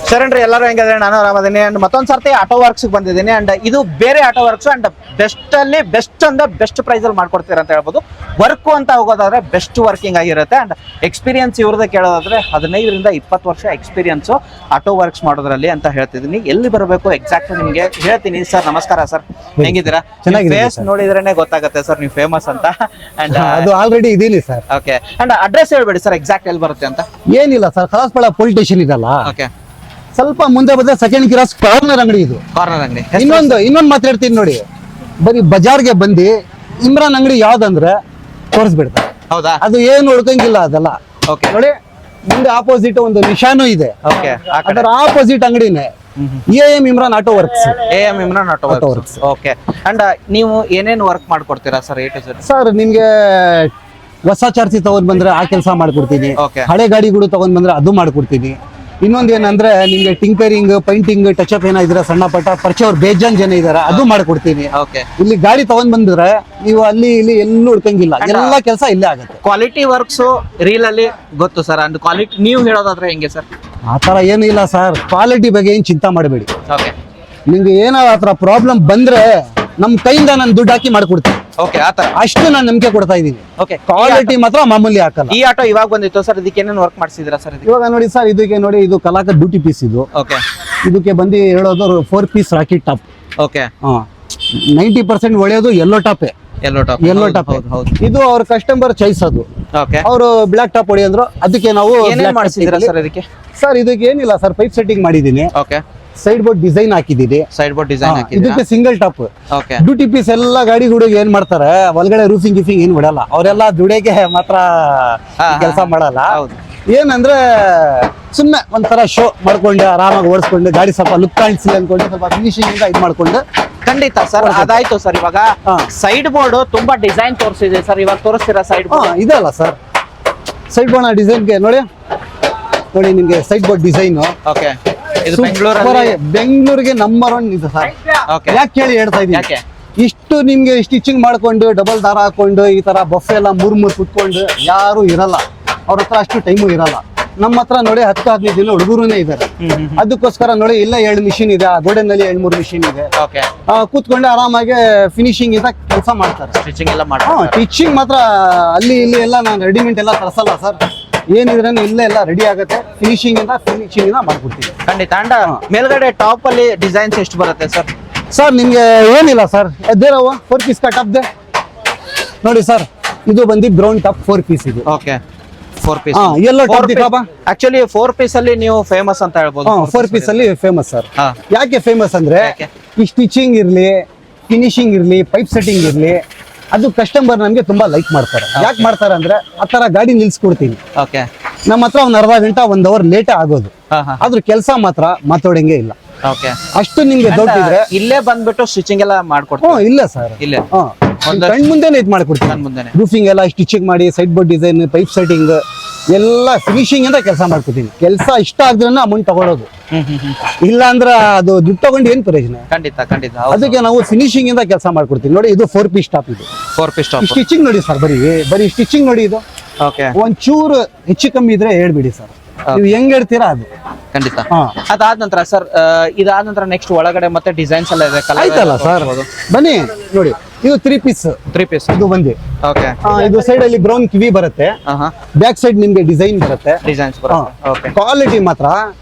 ಶರಣ್ರಿ ಎಲ್ಲರೂ ಹೆಂಗಿದ್ರೆ ನಾನು ಆರಾಮದೀನಿ ಅಂಡ್ ಮತ್ತೊಂದ್ ಸರ್ತಿ ಆಟೋ ವರ್ಕ್ಸ್ ಬಂದಿದ್ದೀನಿ ಅಂಡ್ ಇದು ಬೇರೆ ಆಟೋ ವರ್ಕ್ಸ್ ಅಂಡ್ ಬೆಸ್ಟ್ ಅಲ್ಲಿ ಬೆಸ್ಟ್ ಅಂದ್ರೆ ಬೆಸ್ಟ್ ಪ್ರೈಸ್ ಅಲ್ಲಿ ಮಾಡ್ಕೊಡ್ತೀರ ಅಂತ ಹೇಳ್ಬೋದು. ವರ್ಕ್ ಅಂತ ಹೋಗೋದಾದ್ರೆ ಬೆಸ್ಟ್ ವರ್ಕಿಂಗ್ ಆಗಿರುತ್ತೆ ಅಂಡ್ ಎಕ್ಸ್ಪೀರಿಯನ್ಸ್ ಇವ್ರದ್ದು ಕೇಳೋದಾದ್ರೆ 15ರಿಂದ 20 ವರ್ಷ ಎಕ್ಸ್ಪೀರಿಯನ್ಸ್ ಆಟೋ ವರ್ಕ್ಸ್ ಮಾಡೋದ್ರಲ್ಲಿ ಅಂತ ಹೇಳ್ತಿದ್ದೀನಿ. ಎಲ್ಲಿ ಬರಬೇಕು ಎಕ್ಸಾಕ್ಟ್ ನಿಮ್ಗೆ ಹೇಳ್ತೀನಿ. ಸರ್ ನಮಸ್ಕಾರ ಸರ್, ಹೆಂಗಿದ್ದೀರಾ? ಫೇಸ್ ನೋಡಿದ್ರೇನೆ ಗೊತ್ತಾಗುತ್ತೆ ಸರ್ ನೀವು ಫೇಮಸ್ ಅಂತ. ಅಂಡ್ ಅದು ಆಲ್ರೆಡಿ ಇದೀನಿ ಸರ್. ಓಕೆ ಅಂಡ್ ಅಡ್ರೆಸ್ ಹೇಳ್ಬೇಡಿ ಸರ್, ಎಕ್ಸಾಕ್ಟ್ ಎಲ್ಲಿ ಬರುತ್ತೆ ಅಂತ. ಏನಿಲ್ಲ ಸರ್, ಕಲಾಸ್ಪಳ ಪೊಲೀಸ್ ಸ್ಟೇಷನ್ ಇದಲ್ಲ, ಓಕೆ ಸ್ವಲ್ಪ ಮುಂದೆ ಬಂದ್ರೆ ಸೆಕೆಂಡ್ ಕ್ರಾಸ್ ಕಾರ್ನರ್ ಅಂಗಡಿ ಇದು. ಕಾರ್ನರ್ ಅಂಗಡಿ. ಇನ್ನೊಂದು ಮಾತಾಡ್ತೀನಿ ನೋಡಿ, ಬರೀ ಬಜಾರ್ಗೆ ಬಂದು ಇಮ್ರಾನ್ ಅಂಗಡಿ ಯಾವ್ದಂದ್ರೆ ತೋರಿಸ್ಬಿಡ್ತಾರೆ. ಹೌದಾ? ಅದು ಏನು ಉಳ್ಕಂಗಿಲ್ಲ ಅದೆಲ್ಲ. ಓಕೆ ನೋಡಿ ಮುಂದೆ ಆಪೋಸಿಟ್ ಒಂದು ನಿಶಾನು ಇದೆ, ಓಕೆ ಅದರ ಆಪೋಸಿಟ್ ಅಂಗಡಿನೇ AM Imran auto works. AM Imran auto works. Okay and ನೀವು ಏನೇನು ವರ್ಕ್ ಮಾಡ್ಕೊಡ್ತೀರಾ sir? A to Z. Sir ನಿಮ್ಗೆ ಹೊಸ ಚಾರ್ಜಿ ತಗೊಂಡ್ ಬಂದ್ರೆ ಆ ಕೆಲಸ ಮಾಡ್ಕೊಡ್ತೀನಿ, Okay. ಹಳೆ ಗಾಡಿಗಳು ತಗೊಂಡ್ ಬಂದ್ರೆ ಅದು ಮಾಡ್ಕೊಡ್ತೀನಿ. ಇನ್ನೊಂದ್ ಏನಂದ್ರೆ ನಿಮ್ಗೆ ಟಿಂಕರಿಂಗ್, ಪೈಂಟಿಂಗ್, ಟಚ್ ಅಪ್ ಏನಾದ್ರೆ ಸಣ್ಣ ಪಟ್ಟ ಪರಿಚಯ ಅವ್ರು ಬೇಜಾನ್ ಜನ ಇದಾರೆ, ಅದು ಮಾಡ್ಕೊಡ್ತೀನಿ. ಓಕೆ ಇಲ್ಲಿ ಗಾಡಿ ತಗೊಂಡ್ ಬಂದ್ರೆ ನೀವು ಅಲ್ಲಿ ಇಲ್ಲಿ ಎಲ್ಲೂ ಹುಡ್ಕಂಗಿಲ್ಲ, ಎಲ್ಲ ಕೆಲಸ ಇಲ್ಲೇ ಆಗುತ್ತೆ. ಕ್ವಾಲಿಟಿ ವರ್ಕ್ಸ್ ರೀಲ್ ಅಲ್ಲಿ ಗೊತ್ತು ಸರ್. ಅಂಡ್ ಕ್ವಾಲಿಟಿ ನೀವು ಹೇಳೋದಾದ್ರೆ ಹೆಂಗೆ ಸರ್? ಆತರ ಏನು ಇಲ್ಲ ಸರ್, ಕ್ವಾಲಿಟಿ ಬಗ್ಗೆ ಏನ್ ಚಿಂತೆ ಮಾಡಬೇಡಿ. ಓಕೆ ನಿಮ್ಗೆ ಏನಾದ್ರು ಆತರ ಪ್ರಾಬ್ಲಮ್ ಬಂದ್ರೆ ನಮ್ ಕೈಯಿಂದ ನಾನು ದುಡ್ಡು ಹಾಕಿ ಮಾಡ್ಕೊಡ್ತೀನಿ. ಓಕೆ ಆತರ ಅಷ್ಟು ನಾನು ನಂಬಿಕೆ ಕೊಡ್ತಾ ಇದ್ದೀನಿ. ಓಕೆ ಕ್ವಾಲಿಟಿ ಮಾತ್ರ ಮಾಮೂಲಿ ಹಾಕಲ್ಲ. ಈ ಆಟೋ ಇವಾಗ ಬಂದಿತ್ತು ಸರ್, ಇದಕ್ಕೆ ಏನೇನು ವರ್ಕ್ ಮಾಡಿಸಿದ್ರಾ ಸರ್? ಇದಕ್ಕೆ ಇವಾಗ ನೋಡಿ ಸರ್, ಇದಕ್ಕೆ ನೋಡಿ ಇದು ಕಲಾಕ ಡ್ಯೂಟಿ ಪೀಸ್ ಇದು. ಓಕೆ ಇದಕ್ಕೆ ಬಂದು ಹೇಳೋದು 4 ಪೀಸ್ ರಾಕೆಟ್ ಟಾಪ್. ಓಕೆ 90% ಒಳ್ಳೆಯೋದು ಎಲ್ಲೋ ಟಾಪೇ. ಎಲ್ಲೋ ಟಾಪ್. ಎಲ್ಲೋ ಟಾಪ್ ಹೌದು. ಇದು ಅವ್ರ ಕಸ್ಟಮರ್ ಚಾಯ್ಸ್. ಅದು ಓಕೆ ಅವರು ಬ್ಲಾಕ್ ಟಾಪ್ ಹೊಡಿ ಅಂದ್ರು, ಅದಕ್ಕೆ ನಾವು ಏನೇನು ಮಾಡಿಸಿದ್ರಾ ಸರ್ ಇದಕ್ಕೆ? ಸರ್ ಇದಕ್ಕೆ ಏನಿಲ್ಲ ಸರ್, ಪೈಪ್ ಸೆಟ್ಟಿಂಗ್ ಮಾಡಿದೀನಿ, ಓಕೆ ಸೈಡ್ ಬೋರ್ಡ್ ಡಿಸೈನ್ ಹಾಕಿದೀನಿ, ಸೈಡ್ ಬೋರ್ಡ್ ಡಿಸೈನ್ ಹಾಕಿದ್ರಾ? ಇದಕ್ಕೆ single top. Okay duty piece ಎಲ್ಲ ಗಾಡಿ ಗುಡಿಗೆ ಏನ್ ಮಾಡ್ತಾರೆ, ಒಳಗಡೆ ರೂಫಿಂಗ್ ಗಿಫಿಂಗ್ ಏನ್ ಬಿಡಲ್ಲ, ಅವರೆಲ್ಲ ದುಡಿಗೆ ಮಾತ್ರ ಕೆಲಸ ಮಾಡಲ್ಲ. ಹೌದು. ಏನಂದ್ರೆ ಸುಮ್ಮನೆ ಒಂಥರ ಶೋ ಮಾಡ್ಕೊಂಡು ಆರಾಮಾಗಿ ಓಡಿಸ್ಕೊಂಡು ಗಾಡಿ ಸ್ವಲ್ಪ ಲುಕ್ ಕಾಣಿಸಿಲ್ಲ ಅನ್ಕೊಂಡು ಸ್ವಲ್ಪ ಫಿನಿಶಿಂಗ್ ಇಂದ ಇದು ಮಾಡ್ಕೊಂಡು. ಖಂಡಿತ ಸರ್, ಅದಾಯ್ತು ಸರ್. ಇವಾಗ ಸೈಡ್ ಬೋರ್ಡ್ ತುಂಬಾ ಡಿಸೈನ್ ತೋರಿಸಿದೆ ಸರ್, ಇವಾಗ ತೋರಿಸ್ತೀರಾ ಸೈಡ್ ಬೋರ್ಡ್? ಇದೆ ಅಲ್ಲ ಸರ್, ಸೈಡ್ ಬೋರ್ಡ್ ಡಿಸೈನ್ಗೆ ನೋಡಿ ನಿಮ್ಗೆ ಸೈಡ್ ಬೋರ್ಡ್ ಡಿಸೈನ್. ಓಕೆ ಇದು ಬೆಂಗಳೂರಲ್ಲಿ ಬೆಂಗಳೂರಿಗೆ ನಂಬರ್ 1 ಇದೆ ಸರ್. ಓಕೆ ಯಾಕೆ ಕೇಳಿ ಹೇಳ್ತಾ ಇದ್ದೀನಿ, ಯಾಕೆ? ಇಷ್ಟು ನಿಮ್ಗೆ ಸ್ಟಿಚಿಂಗ್ ಮಾಡ್ಕೊಂಡು ಡಬಲ್ ದಾರ ಹಾಕೊಂಡು ಈ ತರ ಬಫೆ ಎಲ್ಲ ಮೂರ್ ಕುತ್ಕೊಂಡು ಯಾರು ಇರಲ್ಲ, ಅವ್ರ ಹತ್ರ ಅಷ್ಟು ಟೈಮು ಇರಲ್ಲ. ನಮ್ಮ ಹತ್ರ ನೋಡಿ 10-15 ಜನ ಹುಡುಗರುನೇ ಇದ್ದಾರೆ. ಅದಕ್ಕೋಸ್ಕರ ನೋಡಿ ಇಲ್ಲ 2 ಮಿಷಿನ್ ಇದೆ, ಗೋಡೆನಲ್ಲಿ 2-3 ಮಿಷಿನ್ ಇದೆ. ಓಕೆ ಕೂತ್ಕೊಂಡು ಆರಾಮಾಗಿ ಫಿನಿಶಿಂಗ್ ಇಂದ ಕೆಲಸ ಮಾಡ್ತಾರೆ. ಸ್ಟಿಚಿಂಗ್ ಎಲ್ಲ ಮಾಡ್ತಾರೆ. ಸ್ಟಿಚಿಂಗ್ ಮಾತ್ರ ಅಲ್ಲಿ ಇಲ್ಲಿ ಎಲ್ಲ ನಾನು ರೆಡಿಮೇಡ್ ಎಲ್ಲ ತರಿಸಲ್ಲ ಸರ್, ಏನಿದ್ರೆ ಇಲ್ಲೇ ಎಲ್ಲ ರೆಡಿ ಆಗುತ್ತೆ. ಫಿನಿಶಿಂಗ್ ಇಂದ ಮಾಡ್ಕೊಡ್ತೀವಿ. ಖಂಡಿತ. ಅಂಡ್ ಮೇಲ್ಗಡೆ ಟಾಪ್ ಅಲ್ಲಿ ಡಿಸೈನ್ಸ್ ಎಷ್ಟು ಬರುತ್ತೆ ಸರ್? ಸರ್ ನಿಮ್ಗೆ ಏನಿಲ್ಲ ಸರ್, ಎದ್ದೇರವ 4 ಪೀಸ್ ಟಾಪ್ ದೆ ನೋಡಿ ಸರ್. ಇದು ಬಂದು ಬ್ರೌನ್ ಟಾಪ್ 4 ಪೀಸ್ ಇದು. Okay 4 piece. ಎಲ್ಲೋ ಟಾಪ್ ದಿಖಾಬಾ. ಆಕ್ಚುಲಿ 4 ಪೀಸ್ ಅಲ್ಲಿ ನೀವು ಫೇಮಸ್ ಅಂತ ಹೇಳ್ಬೋದು. 4 ಪೀಸ್ ಅಲ್ಲಿ ಫೇಮಸ್ ಸರ್. ಹಾ. ಯಾಕೆ ಫೇಮಸ್ ಅಂದ್ರೆ ಯಾಕೆ? ಈ ಸ್ಟಿಚಿಂಗ್ ಇರ್ಲಿ, ಫಿನಿಶಿಂಗ್ ಇರ್ಲಿ, ಪೈಪ್ ಸೆಟ್ಟಿಂಗ್ ಇರ್ಲಿ, ಅದು ಕಸ್ಟಮರ್ ನಮ್ಗೆ ತುಂಬಾ ಲೈಕ್ ಮಾಡ್ತಾರೆ. ಯಾಕೆ ಮಾಡ್ತಾರೆ ಅಂದ್ರೆ ಆ ತರ ಗಾಡಿ ನಿಲ್ಸ್ಕೊಡ್ತೀನಿ. ಓಕೆ ನಮ್ಮ ಹತ್ರ ಒಂದು ಅರ್ಧ ಗಂಟೆ 1 ಅವರ್ ಲೇಟ್ ಆಗೋದು, ಆದ್ರೂ ಕೆಲಸ ಮಾತ್ರ ಮಾತಾಡಂಗೆ ಇಲ್ಲ. ಓಕೆ ಅಷ್ಟು ನಿಮ್ಗೆ ದೊಡ್ಡಿದ್ರೆ ಇಲ್ಲೇ ಬಂದ್ಬಿಟ್ಟು ಸ್ಟಿಚಿಂಗ್ ಎಲ್ಲ ಮಾಡ್ಕೊಡ್ತೀವಿ. ಇಲ್ಲ ಸರ್, ಇಲ್ಲೇ ಕಣ್ ಮುಂದೆನೆ ಇದು ಮಾಡ್ಕೊಡ್ತೀನಿ. ಮುಂದೆನೆ ರೂಫಿಂಗ್ ಎಲ್ಲ ಸ್ಟಿಚಿಂಗ್ ಮಾಡಿ, side board design, pipe setting ಎಲ್ಲ ಫಿನಿಶಿಂಗ್ ಅಂತ ಕೆಲಸ ಮಾಡ್ಕೊತೀನಿ. ಕೆಲಸ ಇಷ್ಟ ಆದ್ರೆ ಅಮೌಂಟ್ ತಗೊಳ್ಳೋದು, ಇಲ್ಲ ಅಂದ್ರೆ ಅದು ದುಡ್ಡು ತಗೊಂಡು ಏನ್ ಪ್ರಯೋಜನ? ಖಂಡಿತ ಖಂಡಿತ. ಅದಕ್ಕೆ ನಾವು ಫಿನಿಶಿಂಗ್ ಇಂದ ಕೆಲಸ ಮಾಡ್ಕೊಡ್ತೀವಿ. ನೋಡಿ ಇದು 4 ಪೀಸ್ ಟಾಪ್. ಇದು 4 ಪೀಸ್ ಟಾಪ್. ಸ್ಟಿಚಿಂಗ್ ನೋಡಿ ಸರ್, ಬರೀ ಸ್ಟಿಚಿಂಗ್ ನೋಡಿ. ಇದು ಓಕೆ ಒಂಚೂರು ಹೆಚ್ಚು ಕಮ್ಮಿ ಇದ್ರೆ ಹೇಳ್ಬಿಡಿ ಸರ್, ನೀವು ಹೆಂಗ್ ಹೇಳ್ತೀರಾ ಅದು. ಖಂಡಿತ. ಅದಾದ ನಂತರ ಸರ್, ಇದಾದ ನಂತರ ನೆಕ್ಸ್ಟ್ ಒಳಗಡೆ ಮತ್ತೆ ಡಿಸೈನ್ಸ್ ಎಲ್ಲ ಇದೆ. ಆಯ್ತಲ್ಲ ಸರ್, ಬನ್ನಿ ನೋಡಿ. ಇದು 3 ಪೀಸ್. 3 ಪೀಸ್ ಇದು ಬಂದು ಓಕೆ. ಇದು ಸೈಡ್ ಅಲ್ಲಿ ಬ್ರೌನ್ ಕಿವಿ ಬರುತ್ತೆ, ಬ್ಯಾಕ್ ಸೈಡ್ ನಿಮ್ಗೆ ಡಿಸೈನ್ ಬರುತ್ತೆ. ಡಿಸೈನ್ಸ್ ಬರುತ್ತೆ. ಓಕೆ ಕ್ವಾಲಿಟಿ ಮಾತ್ರ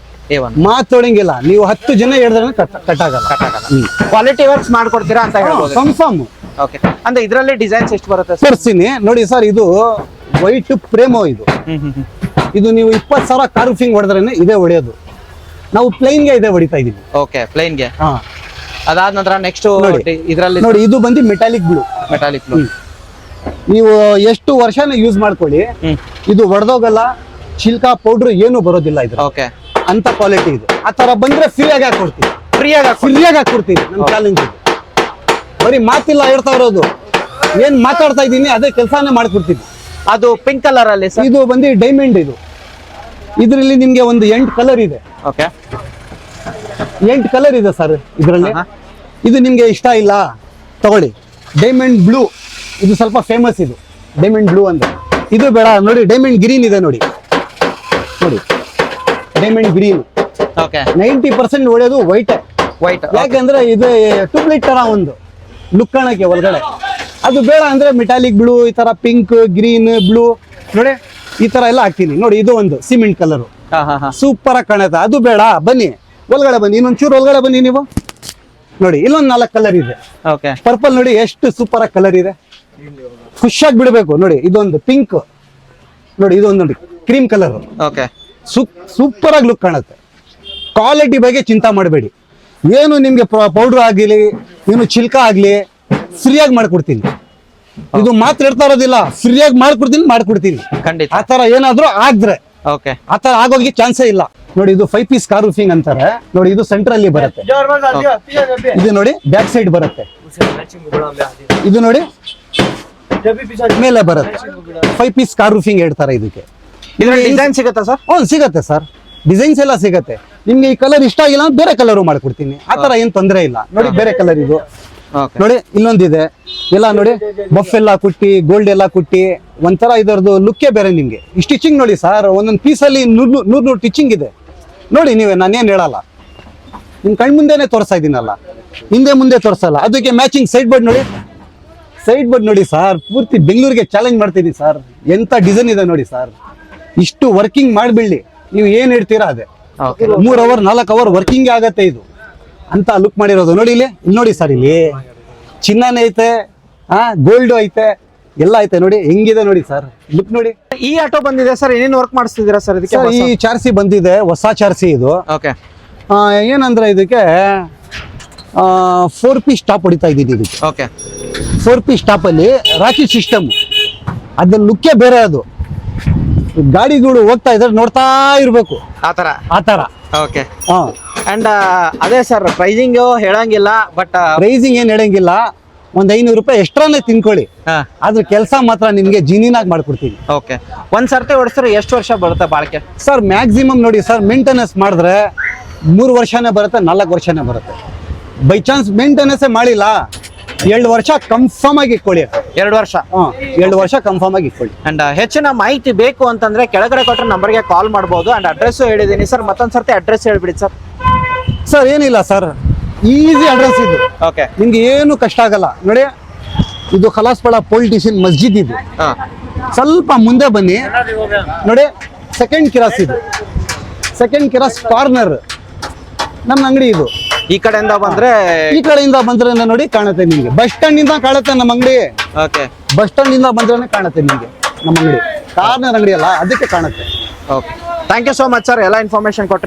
A1 ಮಾತಾಡಂಗಿಲ್ಲ. ನೀವು 10 ಜನ ಹೇಳಿದ್ರೆ ಕಟ್ ಆಗಲ್ಲ. ಕ್ವಾಲಿಟಿ ವರ್ಕ್ಸ್ ಮಾಡ್ಕೊಡ್ತೀರಾ ಅಂತ ಹೇಳ್ಬೋದು. ಕನ್ಫರ್ಮ್. ಓಕೆ. ಅಂದ್ರೆ ಇದರಲ್ಲಿ ಡಿಸೈನ್ಸ್ ಎಷ್ಟು ಬರುತ್ತೆ ಸರ್? ತೋರಿಸ್ತೀನಿ ನೋಡಿ ಸರ್. ಇದು ವೈಟ್ ಪ್ರೇಮೋ. ಇದು ನೀವು 20,000 ಕಾರ್ವಿಂಗ್ ಹೊಡೆದ್ರೇನೆ ಇದೇ ಹೊಡೆಯೋದು. ನಾವು ಪ್ಲೈನ್ಗೆ ಇದೇ ಹೊಡಿತಾ ಇದೀವಿ. ಓಕೆ ಪ್ಲೈನ್ಗೆ. ಅದಾದ ನಂತರ ನೆಕ್ಸ್ಟ್ ಇದರಲ್ಲಿ ನೋಡಿ, ಇದು ಬಂದು ಮೆಟಾಲಿಕ್ ಬ್ಲೂ. Metallic blue. ನೀವು ಎಷ್ಟು ವರ್ಷನ ಯೂಸ್ ಮಾಡ್ಕೊಳ್ಳಿ, ಇದು ಹೊಡೆದೋಗಲ್ಲ. ಚಿಲ್ಕ ಪೌಡ್ರ್ ಏನು ಬರೋದಿಲ್ಲ ಇದು. ಓಕೆ. ಅಂತ ಕ್ವಾಲಿಟಿ ಇದೆ. ಆ ತರ ಬಂದ್ರೆ ಫ್ರೀ ಆಗಿ ಹಾಕೊಡ್ತೀವಿ. ಫ್ರೀಯಾಗಿ ಹಾಕೊಡ್ತೀವಿ. ನಮ್ಮ ಚಾಲೆಂಜ್ ಇದು. ಬರೀ ಮಾತಿಲ್ಲ ಹೇಳ್ತಾ ಇರೋದು, ಏನ್ ಮಾತಾಡ್ತಾ ಇದ್ದೀನಿ ಅದೇ ಕೆಲಸನೇ ಮಾಡ್ಕೊಡ್ತೀವಿ. ಅದು ಪಿಂಕ್ ಕಲರ್ ಅಲ್ಲಿ ಸರ್. ಇದು ಬಂದು ಡೈಮಂಡ್. ಇದರಲ್ಲಿ ನಿಮ್ಗೆ ಒಂದು 8 ಕಲರ್ ಇದೆ. ಓಕೆ 8 ಕಲರ್ ಇದೆ ಸರ್ ಇದರಲ್ಲಿ. ಇದು ನಿಮ್ಗೆ ಇಷ್ಟ ಇಲ್ಲ ತಗೊಳ್ಳಿ. ಡೈಮಂಡ್ ಬ್ಲೂ ಇದು ಸ್ವಲ್ಪ ಫೇಮಸ್. ಇದು ಡೈಮಂಡ್ ಬ್ಲೂ ಅಂದ್ರೆ ಇದು ಬೇಡ. ನೋಡಿ ಡೈಮಂಡ್ ಗ್ರೀನ್ ಇದೆ. ನೋಡಿ ಡೈಮಂಡ್ ಗ್ರೀನ್ ಓಕೆ 90% ಒಳ್ಳೆಯದು ವೈಟ್. ವೈಟ್. ಯಾಕಂದ್ರೆ ಇದು ಟ್ಯೂಬ್ಲೈಟ್ ತರ ಒಂದು ಲುಕ್ ಕಾಣಕ್ಕೆ ಒಳಗಡೆ. ಅದು ಬೇಡ ಅಂದ್ರೆ ಮೆಟಾಲಿಕ್ ಬ್ಲೂ, ಈ ತರ ಪಿಂಕ್, ಗ್ರೀನ್, ಬ್ಲೂ ನೋಡಿ ಈ ತರ ಎಲ್ಲ ಹಾಕ್ತೀನಿ ನೋಡಿ. ಇದು ಒಂದು ಸಿಮೆಂಟ್ ಕಲರ್ ಸೂಪರ್ ಆಗಿ ಕಾಣುತ್ತೆ. ಅದು ಬೇಡ, ಬನ್ನಿ ಒಳಗಡೆ ಬನ್ನಿ, ಇನ್ನೊಂಚೂರು ಒಳಗಡೆ ಬನ್ನಿ ನೀವು ನೋಡಿ. ಇಲ್ಲೊಂದು 4 ಕಲರ್ ಇದೆ. ಓಕೆ. ಪರ್ಪಲ್ ನೋಡಿ ಎಷ್ಟು ಸೂಪರ್ ಆಗಿ ಕಲರ್ ಇದೆ, ಖುಷಿಯಾಗಿ ಬಿಡಬೇಕು ನೋಡಿ. ಇದೊಂದು ಪಿಂಕ್ ನೋಡಿ, ಇದೊಂದು ನೋಡಿ ಕ್ರೀಮ್ ಕಲರ್. ಓಕೆ. ಸೂಪರ್ ಆಗಿ ಲುಕ್ ಕಾಣುತ್ತೆ. ಕ್ವಾಲಿಟಿ ಬಗ್ಗೆ ಚಿಂತೆ ಮಾಡಬೇಡಿ. ಏನು ನಿಮ್ಗೆ ಪೌಡರ್ ಆಗಲಿ, ಏನು ಚಿಲ್ಕ ಆಗ್ಲಿ, ಫ್ರೀಯಾಗಿ ಮಾಡ್ಕೊಡ್ತೀನಿ. ಇದು ಮಾತ್ರ ಇರ್ತಾ ಇರೋದಿಲ್ಲ, ಫ್ರೀಯಾಗಿ ಮಾಡ್ಕೊಡ್ತೀನಿ. ಖಂಡಿತ. ಆ ತರ ಏನಾದ್ರೂ ಆದ್ರೆ ಓಕೆ. ಆ ತರ ಆಗೋಗಿ ಚಾನ್ಸೇ ಇಲ್ಲ ನೋಡಿ. ಇದು 5 ಪೀಸ್ ಕಾರ್ ರೂಫಿಂಗ್ ಅಂತಾರೆ ನೋಡಿ. ಇದು ಸೆಂಟರ್ ಅಲ್ಲಿ ಬರುತ್ತೆ. ಇದು ನೋಡಿ ಬ್ಯಾಕ್ ಸೈಡ್ ಬರುತ್ತೆ. ಇದು ನೋಡಿ ಮೇಲೆ ಬರುತ್ತೆ. 5 ಪೀಸ್ ಕಾರ್ ರೂಫಿಂಗ್ ಹೇಳ್ತಾರೆ ಇದಕ್ಕೆ. ಡಿಸೈನ್ ಸಿಗುತ್ತಾ ಸರ್? ಸಿಗತ್ತೆ ಸರ್, ಡಿಸೈನ್ಸ್ ಎಲ್ಲ ಸಿಗತ್ತೆ. ನಿಮ್ಗೆ ಈ ಕಲರ್ ಇಷ್ಟ ಆಗಿಲ್ಲ ಅಂದ್ರೆ ಬೇರೆ ಕಲರ್ ಮಾಡ್ಕೊಡ್ತೀನಿ. ಆ ತರ ಏನ್ ತೊಂದರೆ ಇಲ್ಲ ನೋಡಿ. ಬೇರೆ ಕಲರ್ ಇದು ನೋಡಿ. ಇಲ್ಲೊಂದಿದೆ ಎಲ್ಲ ನೋಡಿ, ಬಫ್ ಎಲ್ಲ ಕುಟ್ಟಿ, ಗೋಲ್ಡ್ ಎಲ್ಲ ಕುಟ್ಟಿ, ಒಂಥರ ಇದರದ್ದು ಲುಕ್ಕೇ ಬೇರೆ ನಿಮ್ಗೆ. ಈ ಸ್ಟಿಚಿಂಗ್ ನೋಡಿ ಸರ್, ಒಂದೊಂದು ಪೀಸಲ್ಲಿ 100 ಸ್ಟಿಚಿಂಗ್ ಇದೆ ನೋಡಿ. ನೀವೇ ನಾನೇನು ಹೇಳಲ್ಲ, ನಿಮ್ ಕಣ್ ಮುಂದೆನೆ ತೋರಿಸ್ತಾ ಇದೀನಲ್ಲ, ಹಿಂದೆ ಮುಂದೆ ತೋರಿಸಲ್ಲ. ಅದಕ್ಕೆ ಮ್ಯಾಚಿಂಗ್ ಸೈಡ್ ಬೋರ್ಡ್ ನೋಡಿ. ಸೈಡ್ ಬೋರ್ಡ್ ನೋಡಿ ಸರ್, ಪೂರ್ತಿ ಬೆಂಗಳೂರಿಗೆ ಚಾಲೆಂಜ್ ಮಾಡ್ತೀನಿ ಸರ್. ಎಂತ ಡಿಸೈನ್ ಇದೆ ನೋಡಿ ಸರ್. ಇಷ್ಟು ವರ್ಕಿಂಗ್ ಮಾಡಿಬಿಡ್ಲಿ, ನೀವು ಏನ್ ಹೇಳ್ತೀರಾ ಅದೇ. 3 ಅವರ್ 4 ಅವರ್ ವರ್ಕಿಂಗ್ ಆಗತ್ತೆ ಇದು ಅಂತ ಲುಕ್ ಮಾಡಿರೋದು ನೋಡಿ. ಇಲ್ಲಿ ನೋಡಿ ಸರ್, ಇಲ್ಲಿ ಚಿನ್ನನೇ ಐತೆ, ಗೋಲ್ಡ್ ಐತೆ, ಎಲ್ಲ ಐತೆ ನೋಡಿ. ಹೆಂಗಿದೆ ನೋಡಿ ಸರ್ ಲುಕ್ ನೋಡಿ. ಈ ಆಟೋ ಬಂದಿದೆ ಸರ್, ಏನೇನು ವರ್ಕ್ ಮಾಡಿಸ್ತಿದ್ದೀರಾ ಸರ್ ಇದಕ್ಕೆ? ಸರ್ ಈ ಚಾರ್ಸಿ ಬಂದಿದೆ, ಹೊಸ ಚಾರ್ಸಿ ಇದು. ಓಕೆ. ಏನಂದ್ರೆ ಇದಕ್ಕೆ 4 ಪೀಸ್ ಟಾಪ್ ಹೊಡಿತಾ ಇದ್ದೀನಿ ಇದಕ್ಕೆ. ಓಕೆ. 4 ಪೀಸ್ ಟಾಪ್ ಅಲ್ಲಿ ರಾಕಿ ಸಿಸ್ಟಮ್, ಅದ್ರ ಲುಕ್ಕೇ ಬೇರೆ. ಅದು ಗಾಡಿಗಳು ಹೋಗ್ತಾ ಇದ್ರೆ ನೋಡ್ತಾ ಇರ್ಬೇಕು ಆ ತರ. ಓಕೆ. ಅಂಡ್ ಅದೇ ಸರ್, ಪ್ರೈಸಿಂಗ್ ಹೇಳಂಗಿಲ್ಲ, ಬಟ್ ಪ್ರೈಸಿಂಗ್ ಏನ್ ಹೇಳಂಗಿಲ್ಲ. ಒಂದ್ 500 ರೂಪಾಯಿ ಎಕ್ಸ್ಟ್ರಾನೇ ತಿನ್ಕೊಳ್ಳಿ, ಅದ್ರ ಕೆಲಸ ಮಾತ್ರ ನಿಮ್ಗೆ ಜೀನಿನಾಗಿ ಮಾಡ್ಕೊಡ್ತೀನಿ. ಓಕೆ. ಒಂದ್ ಸರ್ತಿ ಹೊಡಿಸಿದ್ರೆ ಎಷ್ಟು ವರ್ಷ ಬರುತ್ತೆ ಬಾಳಿಕೆ ಸರ್? ಮ್ಯಾಕ್ಸಿಮಮ್ ನೋಡಿ ಸರ್, ಮೇಂಟೆನೆನ್ಸ್ ಮಾಡಿದ್ರೆ 3 ವರ್ಷನೇ ಬರುತ್ತೆ, 4 ವರ್ಷನೇ ಬರುತ್ತೆ. ಬೈ ಚಾನ್ಸ್ ಮೇಂಟೆನೆನ್ಸ್ ಮಾಡಿಲ್ಲ, 2 ವರ್ಷ ಕನ್ಫರ್ಮ್ ಆಗಿ ಇಟ್ಕೊಳ್ಳಿ. 2 ವರ್ಷ? 2 ವರ್ಷ ಕನ್ಫರ್ಮ್ ಆಗಿ ಇಟ್ಕೊಳ್ಳಿ. ಅಂಡ್ ಹೆಚ್ಚಿನ ಮಾಹಿತಿ ಬೇಕು ಅಂತಂದ್ರೆ ಕೆಳಗಡೆ ಕೊಟ್ಟರೆ ನಂಬರ್ಗೆ ಕಾಲ್ ಮಾಡಬಹುದು. ಅಂಡ್ ಅಡ್ರೆಸ್ ಹೇಳಿದೀನಿ ಸರ್, ಮತ್ತೊಂದ್ ಸರ್ತಿ ಅಡ್ರೆಸ್ ಹೇಳ್ಬಿಡಿ ಸರ್. ಸರ್ ಏನಿಲ್ಲ ಸರ್, ಈಸಿ ಅಡ್ರೆಸ್ ಇದು. ಓಕೆ. ನಿಮ್ಗೆ ಏನು ಕಷ್ಟ ಆಗಲ್ಲ ನೋಡಿ. ಇದು ಖಲಾಸ್ಪಳ ಪೊಲಿಟಿಷಿಯನ್ ಮಸ್ಜಿದ್ ಇದು. ಸ್ವಲ್ಪ ಮುಂದೆ ಬನ್ನಿ ನೋಡಿ, ಸೆಕೆಂಡ್ ಕಿರಾಸ್ ಇದು. ಸೆಕೆಂಡ್ ಕಿರಾಸ್ ಕಾರ್ನರ್ ನಮ್ಮ ಅಂಗಡಿ ಇದು. ಈ ಕಡೆಯಿಂದ ಬಂದ್ರೆ ನೋಡಿ ಕಾಣುತ್ತೆ ನಿಮ್ಗೆ. ಬಸ್ ಸ್ಟ್ಯಾಂಡ್ ಇಂದ ಕಾಣುತ್ತೆ ನಮ್ಮ ಅಂಗಡಿ. ಓಕೆ. ಬಸ್ ಸ್ಟ್ಯಾಂಡ್ ಇಂದ ಬಂದ್ರೆ ಕಾಣುತ್ತೆ ನಿಮ್ಗೆ ನಮ್ಮ ಅಂಗಡಿ. ಕಾರ್ನರ್ ಅಂಗಡಿ ಅಲ್ಲ, ಅದಕ್ಕೆ ಕಾಣುತ್ತೆ. Okay. Thank you so much sir, ಎಲ್ಲ ಇನ್ಫಾರ್ಮೇಶನ್ ಕೊಟ್ರಿ.